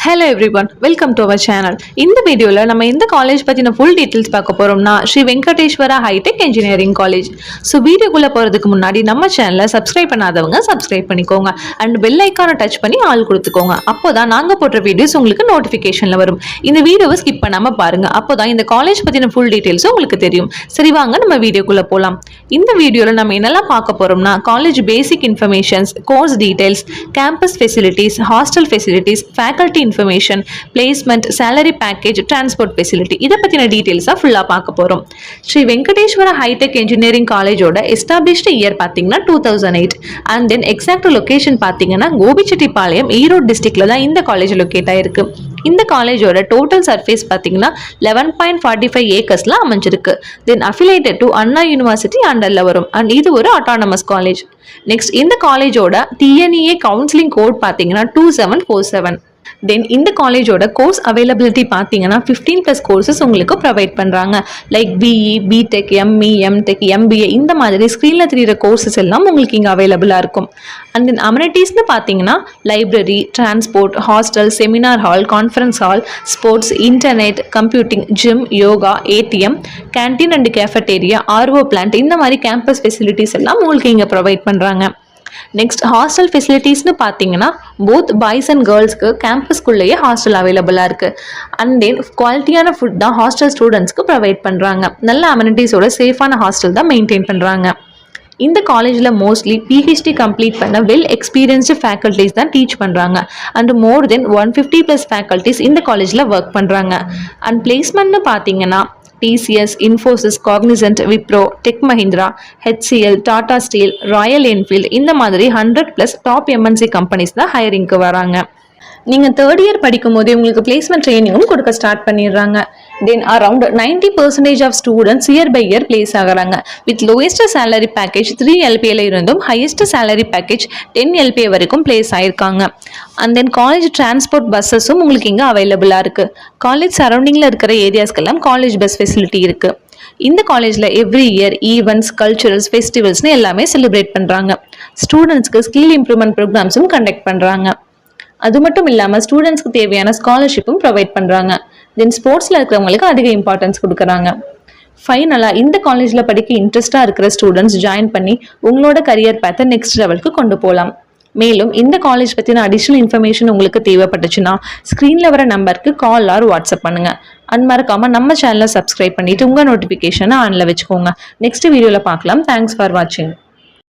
Hello everyone, welcome to our channel. இந்த வீடியோல நம்ம இந்த காலேஜ் பத்தின full details பார்க்க போறோம்னா Sri Venkateswara hitech engineering college. So வீடியோக்குள்ள போறதுக்கு முன்னாடி நம்ம சேனலை சப்ஸ்கிரைப் பண்ணாதவங்க சப்ஸ்கிரைப் பண்ணிக்கோங்க அண்ட் பெல் ஐக்கானை டச் பண்ணி ஆல் கொடுத்துக்கோங்க. அப்போதான் நாங்க போடுற வீடியோஸ் உங்களுக்கு நோட்டிஃபிகேஷன்ல வரும். இந்த வீடியோவை ஸ்கிப் பண்ணாம பாருங்க. அப்போதான் இந்த காலேஜ் பத்தின full details உங்களுக்கு தெரியும். சரி வாங்க நம்ம வீடியோக்குள்ள போலாம். இந்த வீடியோல நம்ம என்னெல்லாம் பார்க்க போறோம்னா college basic informations, course details, campus facilities, hostel facilities, faculty information, placement, salary package, transport facility இதை பற்றின டீட்டெயில்ஸாக ஃபுல்லாக பார்க்க போகிறோம். ஸ்ரீ வெங்கடேஸ்வரா ஹைடெக் இன்ஜினியரிங் காலேஜோட எஸ்டாப்ளிஷ்டு இயர் பார்த்தீங்கன்னா 2008 அண்ட் தென் எக்ஸாக்ட் லொகேஷன் பார்த்தீங்கன்னா கோபிச்செட்டிப்பாளையம், ஈரோடு டிஸ்ட்ரிக்ட்ல தான் இந்த காலேஜ் லொக்கேட் ஆயிருக்கு. இந்த காலேஜோட டோட்டல் சர்ஃபேஸ் பார்த்தீங்கன்னா 11.45 ஏக்கர்ஸ்ல அமைஞ்சிருக்கு. தென் அஃபிலேட்டட் டு அண்ணா யூனிவர்சிட்டி அண்டர்ல வரும் அண்ட் இது ஒரு அட்டானமஸ் காலேஜ். நெக்ஸ்ட் இந்த காலேஜோட டிஎன்இஏ கவுன்சிலிங் கோட் பார்த்தீங்கன்னா 2747. தென் இந்த காலேஜோட கோர்ஸ் அவைலபிலிட்டி பார்த்தீங்கன்னா 15+ கோர்சஸ் உங்களுக்கு ப்ரொவைட் பண்ணுறாங்க. Like BE, BTech, ME, MTech, MBA இந்த மாதிரி ஸ்க்ரீனில் தெரிகிற கோர்சஸ் எல்லாம் உங்களுக்கு இங்கே அவைலபிளாக இருக்கும். அண்ட் தென் அமெனிட்டிஸ்னு பார்த்தீங்கன்னா library, transport, hostel, seminar hall, conference hall, sports, internet, computing, gym, yoga, ATM, canteen and cafeteria, RO plant இந்த மாதிரி கேம்பஸ் ஃபெசிலிட்டிஸ் எல்லாம் உங்களுக்கு இங்கே ப்ரொவைட் பண்ணுறாங்க. நெக்ஸ்ட் ஹாஸ்டல் ஃபெசிலிட்டிஸ்னு பார்த்தீங்கன்னா போத் பாய்ஸ் அண்ட் கேர்ள்ஸ்க்கு கேம்பஸ்குள்ளேயே ஹாஸ்டல் அவைலபிளாக இருக்குது. அண்ட் தென் குவாலிட்டியான ஃபுட் தான் ஹாஸ்டல் ஸ்டூடெண்ட்ஸ்க்கு ப்ரொவைட் பண்ணுறாங்க. நல்ல அமெனிட்டிஸோட சேஃபான ஹாஸ்டல் தான் மெயின்டைன் பண்ணுறாங்க. இந்த காலேஜில் மோஸ்ட்லி பிஹெச்டி கம்ப்ளீட் பண்ண வெல் எக்ஸ்பீரியன்ஸ்டு ஃபேக்கல்ட்டிஸ் தான் டீச் பண்ணுறாங்க. அண்ட் மோர் தென் 150+ ஃபேக்கல்ட்டிஸ் இந்த காலேஜில் ஒர்க் பண்ணுறாங்க. அண்ட் பிளேஸ்மெண்ட்னு பார்த்தீங்கன்னா TCS, Infosys, Cognizant, Wipro, tech Mahindra, HCL, Tata steel, Royal Enfield இந்த மாதிரி 100+ டாப் எம்என்சி கம்பெனிஸ் தான் ஹையரிங்க்கு வராங்க. நீங்கள் தேர்ட் இயர் படிக்கும் போதே உங்களுக்கு பிளேஸ்மெண்ட் ட்ரைனிங்கும் கொடுக்க ஸ்டார்ட் பண்ணிடுறாங்க. Then around 90% of students year by year place ஆகிறாங்க. With lowest salary package 3 LPA இருந்தும் ஹையஸ்ட் சேலரி பேக்கேஜ் 10 LPA வரைக்கும் பிளேஸ் ஆயிருக்காங்க. அண்ட் தென் காலேஜ் டிரான்ஸ்போர்ட் பஸ்ஸஸும் உங்களுக்கு இங்கே அவைலபிளாக இருக்குது. காலேஜ் சரௌண்டிங்கில் இருக்கிற ஏரியாஸ்க்கெல்லாம் காலேஜ் பஸ் ஃபெசிலிட்டி இருக்குது. இந்த காலேஜில் எவ்ரி இயர் ஈவெண்ட்ஸ், கல்ச்சுரல்ஸ், ஃபெஸ்டிவல்ஸ்னு எல்லாமே செலிப்ரேட் பண்ணுறாங்க. ஸ்டூடெண்ட்ஸ்க்கு ஸ்கில் இம்ப்ரூவ்மெண்ட் ப்ரோக்ராம்ஸும் கண்டக்ட் பண்ணுறாங்க. அது மட்டும் இல்லாமல் ஸ்டூடெண்ட்ஸ்க்கு தேவையான ஸ்காலர்ஷிப்பும் ப்ரொவைட் பண்ணுறாங்க. தென் ஸ்போர்ட்ஸில் இருக்கிறவங்களுக்கு அதிக இம்பார்ட்டன்ஸ் கொடுக்குறாங்க. ஃபைனலாக இந்த காலேஜில் படிக்க இன்ட்ரெஸ்டாக இருக்கிற ஸ்டூடெண்ட்ஸ் ஜாயின் பண்ணி உங்களோட கரியர் பேத்தை நெக்ஸ்ட் லெவலுக்கு கொண்டு போகலாம். மேலும் இந்த காலேஜ் பற்றின அடிஷ்னல் இன்ஃபர்மேஷன் உங்களுக்கு தேவைப்பட்டுச்சுன்னா ஸ்க்ரீனில் வர நம்பருக்கு கால் ஆர் வாட்ஸ்அப் பண்ணுங்கள். அண்ட் மறக்காமல் நம்ம சேனலை சப்ஸ்கிரைப் பண்ணிவிட்டு உங்கள் நோட்டிஃபிகேஷனை ஆனில் வச்சுக்கோங்க. நெக்ஸ்ட் வீடியோவில் பார்க்கலாம். தேங்க்ஸ் ஃபார் வாட்சிங்.